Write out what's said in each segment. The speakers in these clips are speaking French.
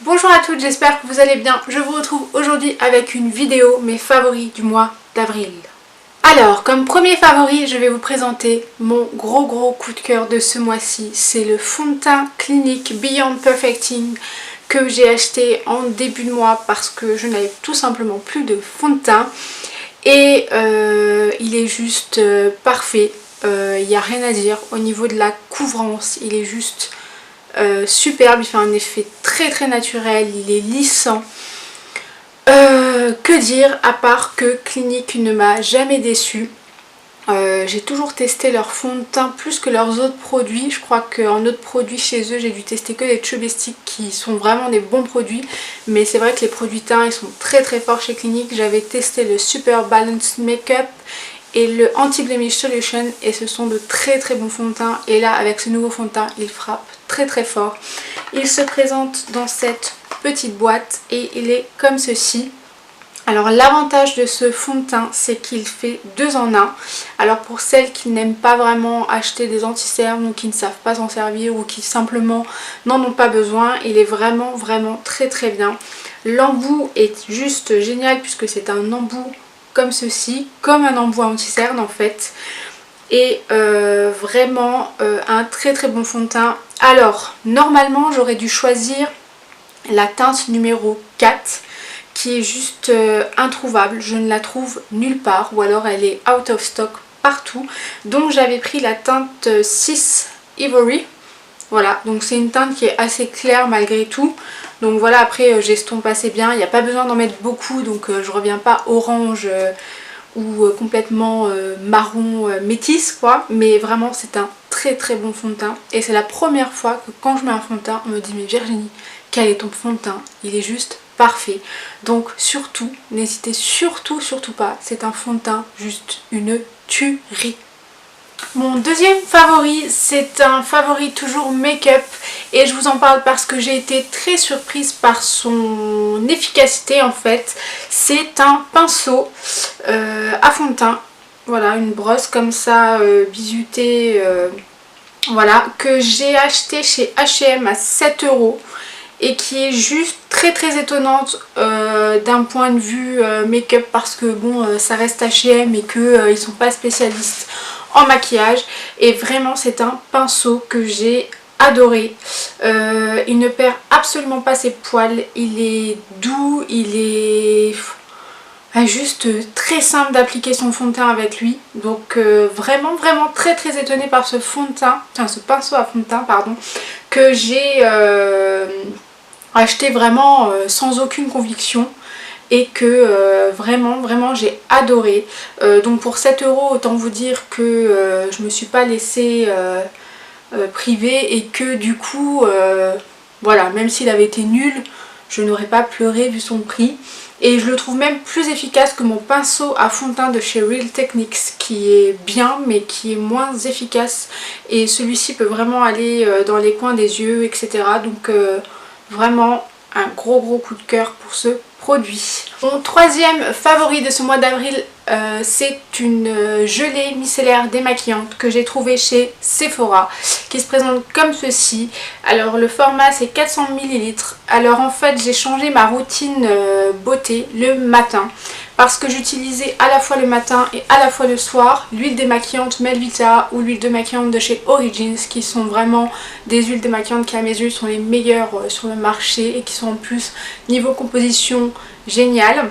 Bonjour à toutes, j'espère que vous allez bien. Je vous retrouve aujourd'hui avec une vidéo, mes favoris du mois d'avril. Alors, comme premier favori, je vais vous présenter mon gros coup de cœur de ce mois-ci. C'est le fond de teint Clinique Beyond Perfecting que j'ai acheté en début de mois parce que je n'avais tout simplement plus de fond de teint. Et il est juste parfait, il n'y a rien à dire. Au niveau de la couvrance, il est juste superbe, il fait un effet très naturel, il est lissant. Que dire à part que Clinique ne m'a jamais déçue. J'ai toujours testé leur fond de teint plus que leurs autres produits. Je crois qu'en autres produits chez eux, j'ai dû tester que les Chubby qui sont vraiment des bons produits. Mais c'est vrai que les produits teints, ils sont très forts chez Clinique. J'avais testé le Super Balance Makeup et le Anti-Blemish Solution et ce sont de très bons fonds de teint. Et là, avec ce nouveau fond de teint, il frappe très fort. Il se présente dans cette petite boîte et il est comme ceci. Alors l'avantage de ce fond de teint, c'est qu'il fait 2 en 1. Alors pour celles qui n'aiment pas vraiment acheter des anti-cernes ou qui ne savent pas s'en servir ou qui simplement n'en ont pas besoin, il est vraiment très bien. L'embout est juste génial puisque c'est un embout comme ceci, comme un embout anti-cerne en fait. Et vraiment un très bon fond de teint. Alors normalement j'aurais dû choisir la teinte numéro 4 qui est juste introuvable, je ne la trouve nulle part ou alors elle est out of stock partout. Donc j'avais pris la teinte 6 Ivory. Voilà, donc c'est une teinte qui est assez claire malgré tout. Donc voilà, après j'estompe assez bien, il n'y a pas besoin d'en mettre beaucoup, donc je reviens pas orange ou complètement marron métis quoi. Mais vraiment c'est un très bon fond de teint. Et c'est la première fois que quand je mets un fond de teint, on me dit mais Virginie, quel est ton fond de teint? Il est juste parfait. Donc surtout, n'hésitez surtout pas, c'est un fond de teint juste une tuerie. Mon deuxième favori, c'est un favori toujours make-up et je vous en parle parce que j'ai été très surprise par son efficacité en fait. C'est un pinceau à fond de teint, voilà, une brosse comme ça bijoutée, voilà, que j'ai acheté chez H&M à 7 € et qui est juste très étonnante d'un point de vue make-up parce que bon ça reste H&M et qu'ils sont pas spécialistes en maquillage. Et vraiment c'est un pinceau que j'ai adoré. Il ne perd absolument pas ses poils, il est doux, il est juste très simple d'appliquer son fond de teint avec lui. Donc vraiment très étonnée par ce fond de teint, enfin ce pinceau à fond de teint pardon, que j'ai acheté vraiment sans aucune conviction et que vraiment j'ai adoré. Donc pour 7 € autant vous dire que je me suis pas laissée priver et que du coup voilà, même s'il avait été nul, je n'aurais pas pleuré vu son prix. Et je le trouve même plus efficace que mon pinceau à fond de teint de chez Real Techniques qui est bien mais qui est moins efficace. Et celui-ci peut vraiment aller dans les coins des yeux etc. Donc vraiment un gros coup de cœur pour ce produit. Mon troisième favori de ce mois d'avril, c'est une gelée micellaire démaquillante que j'ai trouvée chez Sephora, qui se présente comme ceci. Alors le format c'est 400 ml. Alors en fait j'ai changé ma routine beauté le matin parce que j'utilisais à la fois le matin et à la fois le soir l'huile démaquillante Melvita ou l'huile démaquillante de chez Origins, qui sont vraiment des huiles démaquillantes qui à mes yeux sont les meilleures sur le marché et qui sont en plus niveau composition géniales.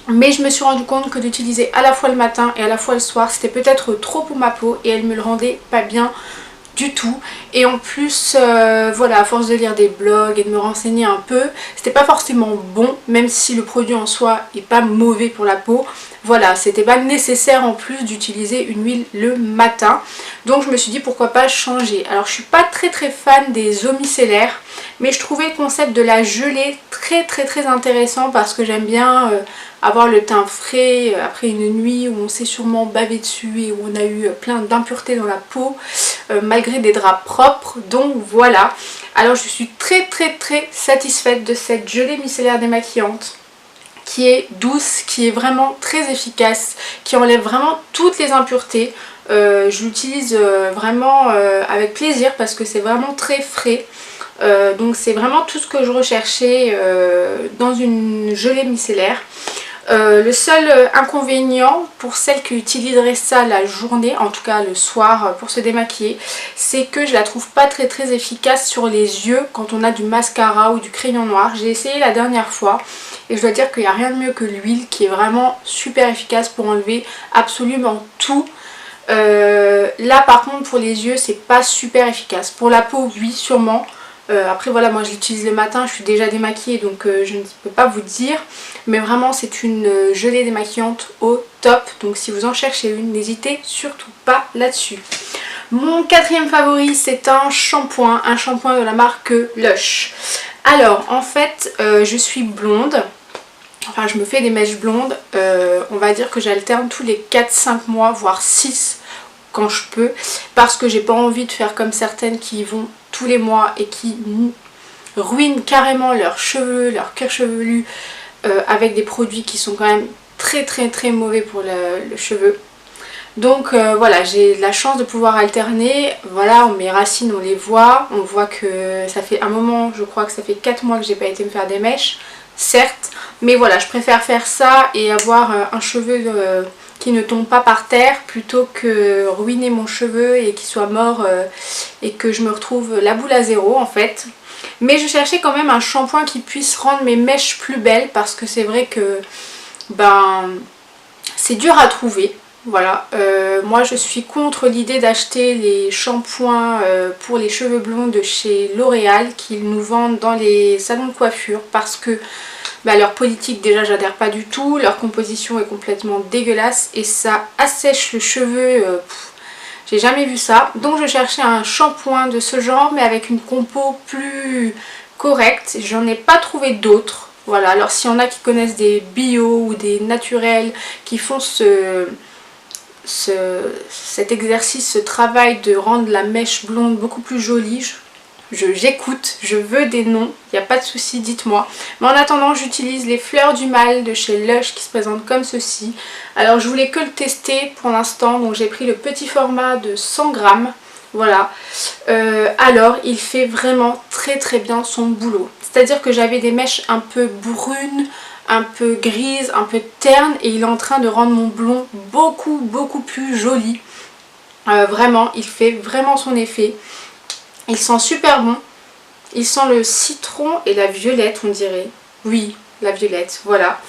Mais je me suis rendu compte que d'utiliser à la fois le matin et à la fois le soir c'était peut-être trop pour ma peau et elle me le rendait pas bien du tout. Et en plus voilà, à force de lire des blogs et de me renseigner un peu, c'était pas forcément bon, même si le produit en soi est pas mauvais pour la peau. Voilà, c'était pas nécessaire en plus d'utiliser une huile le matin. Donc je me suis dit pourquoi pas changer. Alors je suis pas très fan des eaux micellaires, mais je trouvais le concept de la gelée très intéressant parce que j'aime bien avoir le teint frais après une nuit où on s'est sûrement bavé dessus et où on a eu plein d'impuretés dans la peau malgré des draps propres. Donc voilà, alors je suis très satisfaite de cette gelée micellaire démaquillante qui est douce, qui est vraiment très efficace, qui enlève vraiment toutes les impuretés. Je l'utilise vraiment avec plaisir parce que c'est vraiment très frais. Donc c'est vraiment tout ce que je recherchais dans une gelée micellaire. Le seul inconvénient pour celles qui utiliseraient ça la journée, en tout cas le soir pour se démaquiller, c'est que je la trouve pas très efficace sur les yeux quand on a du mascara ou du crayon noir. J'ai essayé la dernière fois et je dois dire qu'il n'y a rien de mieux que l'huile qui est vraiment super efficace pour enlever absolument tout. Là par contre pour les yeux c'est pas super efficace. Pour la peau oui sûrement. Après voilà, moi je l'utilise le matin, je suis déjà démaquillée donc je ne peux pas vous dire. Mais vraiment c'est une gelée démaquillante au top. Donc si vous en cherchez une, n'hésitez surtout pas là-dessus. Mon quatrième favori c'est un shampoing de la marque Lush. Alors en fait je suis blonde. Enfin je me fais des mèches blondes. On va dire que j'alterne tous les 4-5 mois voire 6 quand je peux. Parce que j'ai pas envie de faire comme certaines qui y vont tous les mois et qui ruinent carrément leurs cheveux, leur cuir chevelu avec des produits qui sont quand même très mauvais pour le cheveu. Donc voilà, j'ai la chance de pouvoir alterner. Voilà, mes racines on les voit. On voit que ça fait un moment, je crois que ça fait 4 mois que j'ai pas été me faire des mèches, certes. Mais voilà, je préfère faire ça et avoir un cheveu qui ne tombe pas par terre plutôt que ruiner mon cheveu et qu'il soit mort et que je me retrouve la boule à zéro en fait. Mais je cherchais quand même un shampoing qui puisse rendre mes mèches plus belles parce que c'est vrai que c'est dur à trouver. Voilà, moi je suis contre l'idée d'acheter les shampoings pour les cheveux blonds de chez L'Oréal qu'ils nous vendent dans les salons de coiffure parce que leur politique déjà j'adhère pas du tout, leur composition est complètement dégueulasse et ça assèche le cheveu, j'ai jamais vu ça. Donc je cherchais un shampoing de ce genre mais avec une compo plus correcte, j'en ai pas trouvé d'autres. Voilà, alors s'il y en a qui connaissent des bio ou des naturels qui font cet exercice, ce travail de rendre la mèche blonde beaucoup plus jolie, j'écoute, je veux des noms, il n'y a pas de souci, dites-moi. Mais en attendant, j'utilise les fleurs du mal de chez Lush qui se présentent comme ceci. Alors je voulais que le tester pour l'instant, donc j'ai pris le petit format de 100 grammes. Voilà, alors il fait vraiment très bien son boulot. C'est-à-dire que j'avais des mèches un peu brunes, un peu grises, un peu ternes et il est en train de rendre mon blond beaucoup plus joli. Vraiment, il fait vraiment son effet. Il sent super bon. Il sent le citron et la violette on dirait. Oui, la violette, voilà.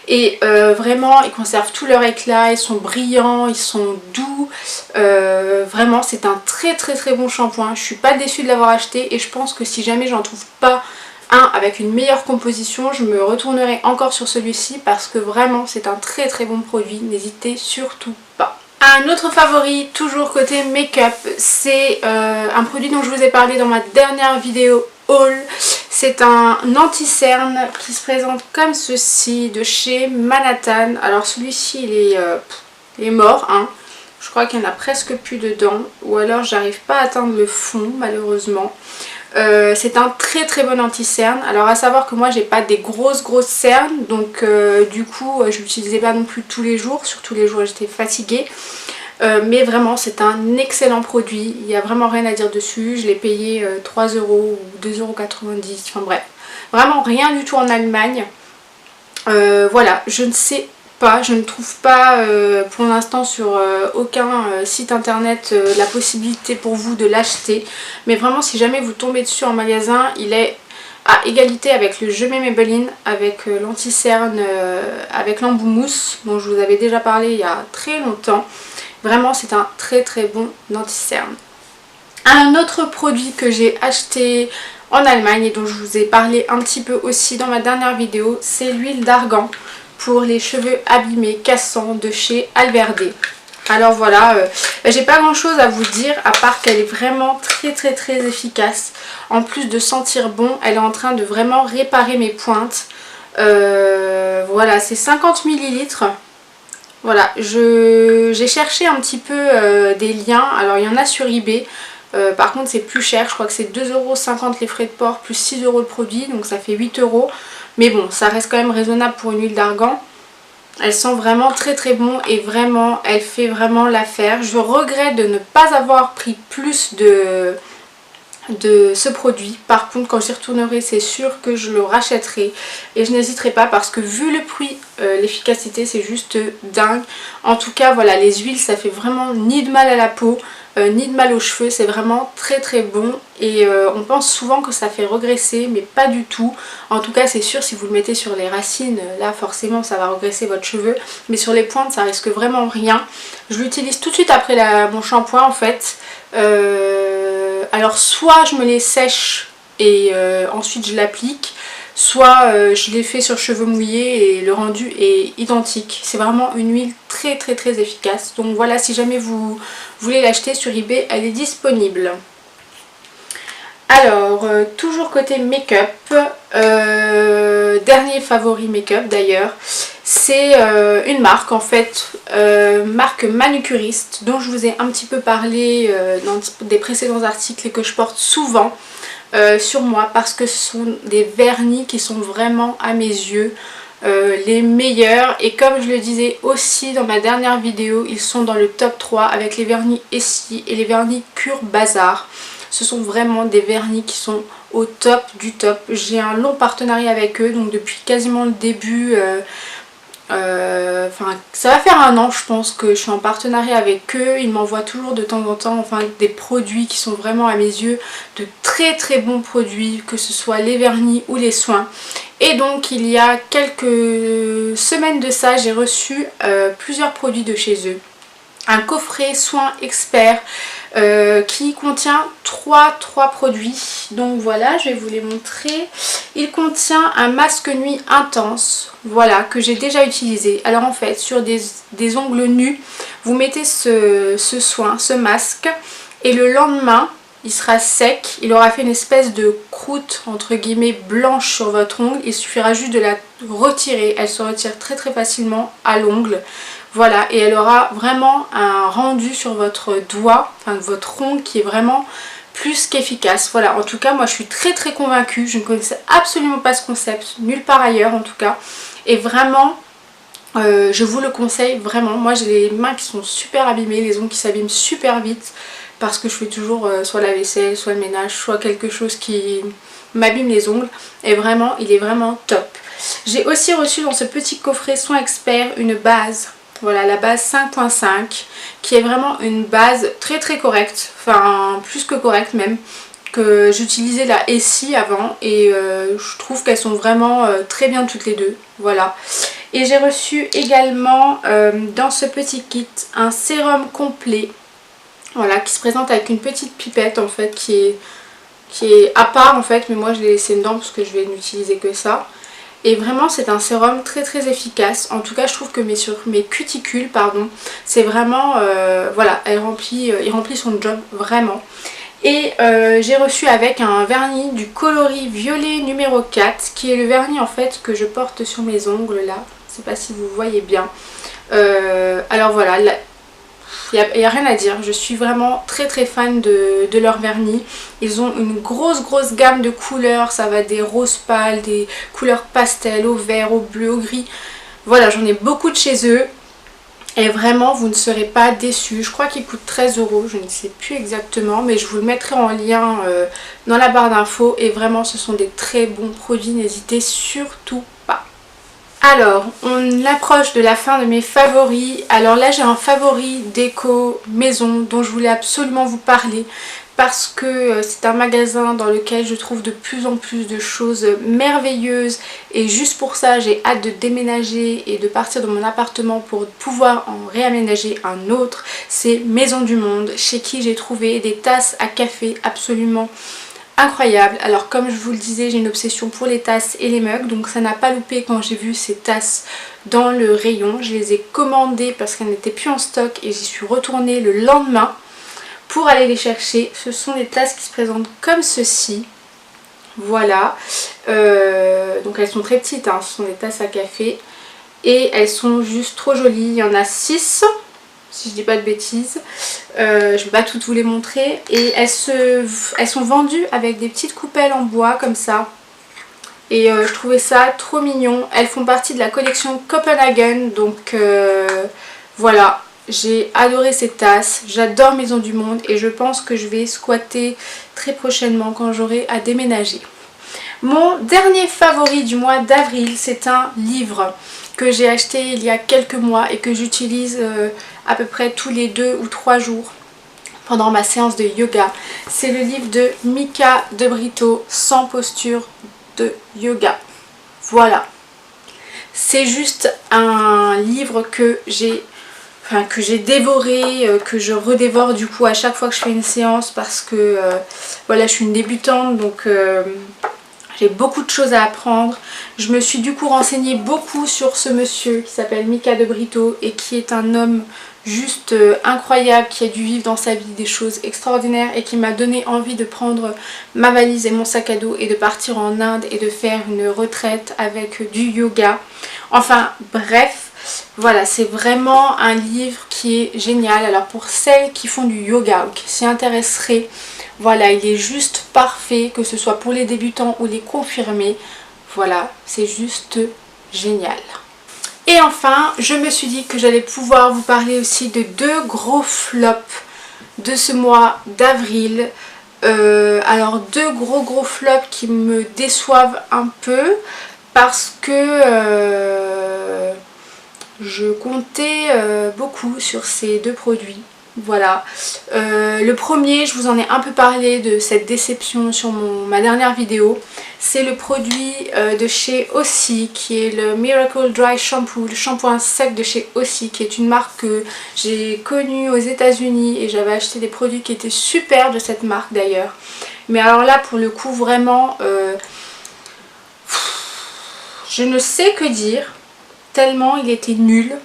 Et vraiment, ils conservent tout leur éclat, ils sont brillants, ils sont doux. Vraiment, c'est un très bon shampoing. Je suis pas déçue de l'avoir acheté et je pense que si jamais j'en trouve pas un avec une meilleure composition, je me retournerai encore sur celui-ci parce que vraiment, c'est un très bon produit. N'hésitez surtout pas. Un autre favori, toujours côté make-up, c'est un produit dont je vous ai parlé dans ma dernière vidéo haul. C'est un anti-cerne qui se présente comme ceci de chez Manhattan. Alors celui-ci il est mort, hein. Je crois qu'il y en a presque plus dedans ou alors j'arrive pas à atteindre le fond malheureusement. C'est un très bon anti-cerne. Alors à savoir que moi j'ai pas des grosses cernes, donc du coup je l'utilisais pas non plus tous les jours, surtout les jours où j'étais fatiguée. Mais vraiment c'est un excellent produit, il n'y a vraiment rien à dire dessus. Je l'ai payé 3 € ou 2,90 €, enfin bref, vraiment rien du tout en Allemagne. Voilà, je ne sais pas, je ne trouve pas pour l'instant sur aucun site internet la possibilité pour vous de l'acheter. Mais vraiment si jamais vous tombez dessus en magasin, il est à égalité avec le Je mets Maybelline, avec l'anti-cerne, avec l'embout mousse dont je vous avais déjà parlé il y a très longtemps. Vraiment c'est un très bon anti-cerne. Un autre produit que j'ai acheté en Allemagne et dont je vous ai parlé un petit peu aussi dans ma dernière vidéo, c'est l'huile d'argan pour les cheveux abîmés cassants de chez Alverde. Alors voilà, j'ai pas grand chose à vous dire à part qu'elle est vraiment très efficace. En plus de sentir bon, elle est en train de vraiment réparer mes pointes. Voilà, c'est 50 ml. Voilà, j'ai cherché un petit peu des liens. Alors il y en a sur eBay. Par contre c'est plus cher, je crois que c'est 2,50 € les frais de port plus 6 € le produit, donc ça fait 8 €. Mais bon, ça reste quand même raisonnable pour une huile d'argan. Elle sent vraiment très bon et vraiment, elle fait vraiment l'affaire. Je regrette de ne pas avoir pris plus de ce produit. Par contre, quand j'y retournerai, c'est sûr que je le rachèterai et je n'hésiterai pas parce que vu le prix, l'efficacité c'est juste dingue. En tout cas voilà, les huiles ça fait vraiment ni de mal à la peau ni de mal aux cheveux, c'est vraiment très très bon et on pense souvent que ça fait regresser mais pas du tout. En tout cas c'est sûr, si vous le mettez sur les racines, là forcément ça va regresser votre cheveu, mais sur les pointes ça risque vraiment rien. Je l'utilise tout de suite après mon shampoing en fait. Alors soit je me les sèche et ensuite je l'applique, soit je l'ai fait sur cheveux mouillés et le rendu est identique. C'est vraiment une huile très très très efficace. Donc voilà, si jamais vous voulez l'acheter sur eBay, elle est disponible. Alors, toujours côté make-up, dernier favori make-up d'ailleurs, c'est une marque en fait, marque manucuriste dont je vous ai un petit peu parlé dans des précédents articles et que je porte souvent sur moi parce que ce sont des vernis qui sont vraiment à mes yeux les meilleurs, et comme je le disais aussi dans ma dernière vidéo, ils sont dans le top 3 avec les vernis Essie et les vernis Cure Bazar. Ce sont vraiment des vernis qui sont au top du top. J'ai un long partenariat avec eux, donc depuis quasiment le début, enfin ça va faire un an je pense que je suis en partenariat avec eux. Ils m'envoient toujours de temps en temps des produits qui sont vraiment à mes yeux de très très bons produits, que ce soit les vernis ou les soins. Et donc il y a quelques semaines de ça, j'ai reçu plusieurs produits de chez eux. Un coffret soins expert qui contient trois produits. Donc voilà, je vais vous les montrer. Il contient un masque nuit intense, voilà, que j'ai déjà utilisé. Alors en fait, sur des ongles nus, vous mettez ce soin, ce masque, et le lendemain, il sera sec, il aura fait une espèce de croûte entre guillemets blanche sur votre ongle. Il suffira juste de la retirer, elle se retire très très facilement à l'ongle. Voilà, et elle aura vraiment un rendu sur votre doigt, enfin votre ongle, qui est vraiment plus qu'efficace. Voilà, en tout cas moi je suis très très convaincue, je ne connaissais absolument pas ce concept, nulle part ailleurs en tout cas. Et vraiment, je vous le conseille vraiment. Moi j'ai les mains qui sont super abîmées, les ongles qui s'abîment super vite, parce que je fais toujours soit la vaisselle, soit le ménage, soit quelque chose qui m'abîme les ongles. Et vraiment, il est vraiment top. J'ai aussi reçu dans ce petit coffret soins expert une base. Voilà, la base 5.5 qui est vraiment une base très très correcte, enfin plus que correcte même, que j'utilisais la Essie avant et je trouve qu'elles sont vraiment très bien toutes les deux. Voilà. Et j'ai reçu également dans ce petit kit un sérum complet, voilà, qui se présente avec une petite pipette en fait qui est à part en fait, mais moi je l'ai laissé dedans parce que je vais n'utiliser que ça. Et vraiment c'est un sérum très très efficace. En tout cas je trouve que sur mes cuticules, pardon, c'est vraiment, voilà, il remplit son job vraiment. Et j'ai reçu avec un vernis du coloris violet numéro 4, qui est le vernis en fait que je porte sur mes ongles là. Je sais pas si vous voyez bien. Alors voilà, il n'y a rien à dire, je suis vraiment très très fan de leur vernis. Ils ont une grosse gamme de couleurs, ça va des roses pâles, des couleurs pastel, au vert, au bleu, au gris. Voilà, j'en ai beaucoup de chez eux et vraiment vous ne serez pas déçus. Je crois qu'ils coûtent 13 €, je ne sais plus exactement, mais je vous le mettrai en lien dans la barre d'infos. Et vraiment ce sont des très bons produits, n'hésitez surtout pas. Alors, on approche de la fin de mes favoris. Alors là, j'ai un favori déco maison dont je voulais absolument vous parler parce que c'est un magasin dans lequel je trouve de plus en plus de choses merveilleuses et juste pour ça, j'ai hâte de déménager et de partir de mon appartement pour pouvoir en réaménager un autre. C'est Maison du Monde, chez qui j'ai trouvé des tasses à café absolument incroyable. Alors comme je vous le disais, j'ai une obsession pour les tasses et les mugs, donc ça n'a pas loupé quand j'ai vu ces tasses dans le rayon. Je les ai commandées parce qu'elles n'étaient plus en stock et j'y suis retournée le lendemain pour aller les chercher. Ce sont des tasses qui se présentent comme ceci. Voilà, donc elles sont très petites, hein. Ce sont des tasses à café et elles sont juste trop jolies. Il y en a 6. Si je dis pas de bêtises, je vais pas toutes vous les montrer. Et elles sont vendues avec des petites coupelles en bois comme ça. Et je trouvais ça trop mignon. Elles font partie de la collection Copenhagen. Donc voilà, J'ai adoré ces tasses, j'adore Maison du Monde et je pense que je vais squatter très prochainement quand j'aurai à déménager. Mon dernier favori du mois d'avril, c'est un livre que j'ai acheté il y a quelques mois et que j'utilise à peu près tous les 2 ou 3 jours pendant ma séance de yoga. C'est le livre de Mika de Brito, 100 postures de yoga. Voilà. C'est juste un livre que j'ai dévoré, que je redévore du coup à chaque fois que je fais une séance parce que voilà, je suis une débutante donc j'ai beaucoup de choses à apprendre. Je me suis du coup renseignée beaucoup sur ce monsieur qui s'appelle Mika de Brito et qui est un homme juste incroyable, qui a dû vivre dans sa vie des choses extraordinaires et qui m'a donné envie de prendre ma valise et mon sac à dos et de partir en Inde et de faire une retraite avec du yoga. Enfin bref, voilà, c'est vraiment un livre qui est génial. Alors pour celles qui font du yoga ou qui s'y intéresseraient, voilà, il est juste parfait, que ce soit pour les débutants ou les confirmés. Voilà, c'est juste génial. Et enfin, je me suis dit que j'allais pouvoir vous parler aussi de 2 gros flops de ce mois d'avril. Alors 2 gros flops qui me déçoivent un peu parce que je comptais beaucoup sur ces 2 produits. Voilà. Le premier, je vous en ai un peu parlé de cette déception sur ma dernière vidéo. C'est le produit de chez Aussie qui est le Miracle Dry Shampoo, le shampoing sec de chez Aussie, qui est une marque que j'ai connue aux États-Unis et j'avais acheté des produits qui étaient super de cette marque d'ailleurs. Mais alors là, pour le coup, vraiment, je ne sais que dire, tellement il était nul.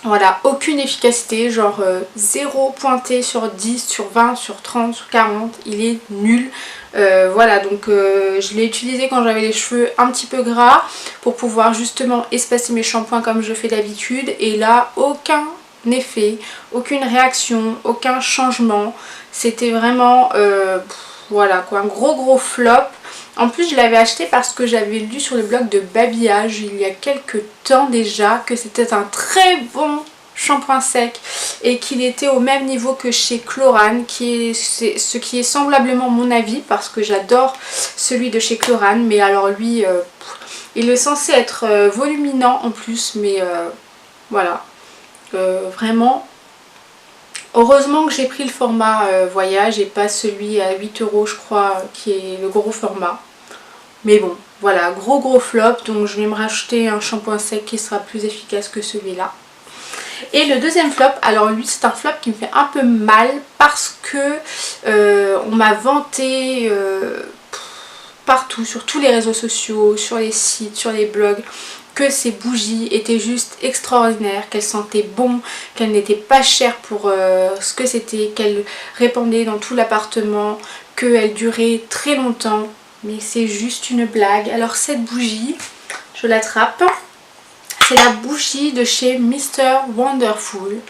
Voilà, aucune efficacité, genre 0 pointé sur 10, sur 20, sur 30, sur 40, il est nul. Voilà, donc je l'ai utilisé quand j'avais les cheveux un petit peu gras pour pouvoir justement espacer mes shampoings comme je fais d'habitude. Et là, aucun effet, aucune réaction, aucun changement. C'était vraiment, voilà quoi, un gros flop. En plus, je l'avais acheté parce que j'avais lu sur le blog de Babillage il y a quelques temps déjà que c'était un très bon shampoing sec et qu'il était au même niveau que chez Chlorane, ce qui est semblablement mon avis parce que j'adore celui de chez Chlorane. Mais alors lui, il est censé être voluminant en plus, mais voilà, vraiment. Heureusement que j'ai pris le format voyage et pas celui à 8 € je crois qui est le gros format. Mais bon, voilà, gros flop, donc je vais me racheter un shampoing sec qui sera plus efficace que celui-là. Et le deuxième flop, alors lui c'est un flop qui me fait un peu mal parce que on m'a vanté partout, sur tous les réseaux sociaux, sur les sites, sur les blogs, que ces bougies étaient juste extraordinaires, qu'elles sentaient bon, qu'elles n'étaient pas chères pour ce que c'était, qu'elles répandaient dans tout l'appartement, qu'elles duraient très longtemps. Mais c'est juste une blague. Alors cette bougie, je l'attrape. C'est la bougie de chez Mr. Wonderful.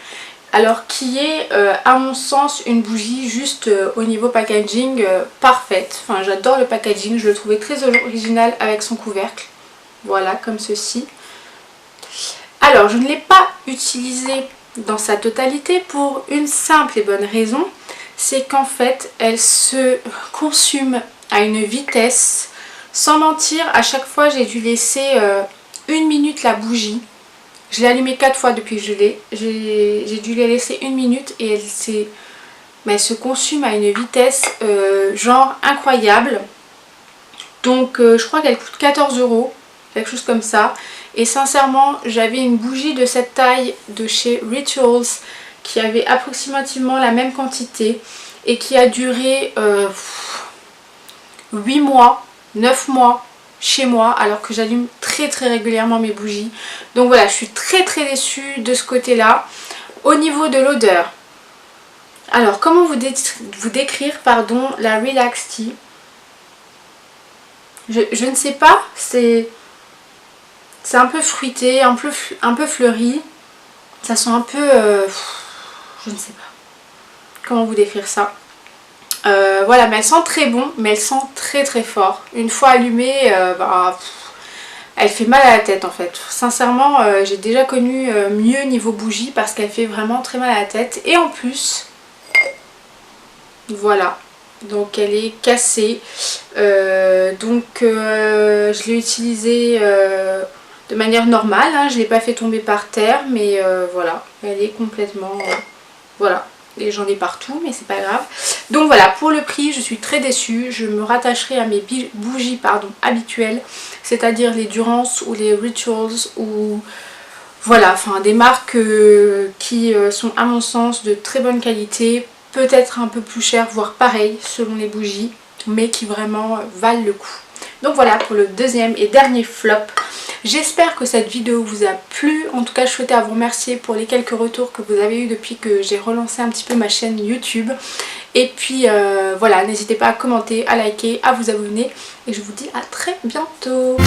Alors qui est à mon sens une bougie juste au niveau packaging parfaite. Enfin j'adore le packaging, je le trouvais très original avec son couvercle. Voilà, comme ceci. Alors je ne l'ai pas utilisée dans sa totalité pour une simple et bonne raison. C'est qu'en fait elle se consume à une vitesse, sans mentir, à chaque fois j'ai dû laisser 1 minute la bougie. Je l'ai allumée 4 fois depuis que je l'ai. J'ai dû la laisser 1 minute et elle se consume à une vitesse genre incroyable. Donc je crois qu'elle coûte 14 €, quelque chose comme ça. Et sincèrement, j'avais une bougie de cette taille de chez Rituals qui avait approximativement la même quantité et qui a duré 8 mois, 9 mois chez moi alors que j'allume très régulièrement mes bougies. Donc voilà, je suis très déçue de ce côté-là. Au niveau de l'odeur, alors comment vous décrire pardon, la Relax Tea? Je ne sais pas, c'est un peu fruité, un peu fleuri. Ça sent un peu... je ne sais pas comment vous décrire ça. Voilà, mais elle sent très bon, mais elle sent très fort. Une fois allumée, Elle fait mal à la tête en fait. Sincèrement, j'ai déjà connu mieux niveau bougie parce qu'elle fait vraiment très mal à la tête. Et en plus, voilà. Donc elle est cassée. Je l'ai utilisée de manière normale. Hein. Je ne l'ai pas fait tomber par terre. Mais voilà, elle est complètement... voilà. Et j'en ai partout, mais c'est pas grave. Donc voilà, pour le prix, je suis très déçue. Je me rattacherai à mes bougies habituelles, c'est-à-dire les Durance ou les Rituals ou voilà, enfin des marques qui sont à mon sens de très bonne qualité, peut-être un peu plus chères, voire pareil selon les bougies, mais qui vraiment valent le coup. Donc voilà pour le deuxième et dernier flop. J'espère que cette vidéo vous a plu. En tout cas, je souhaitais vous remercier pour les quelques retours que vous avez eu depuis que j'ai relancé un petit peu ma chaîne YouTube. Et puis voilà, n'hésitez pas à commenter, à liker, à vous abonner. Et je vous dis à très bientôt.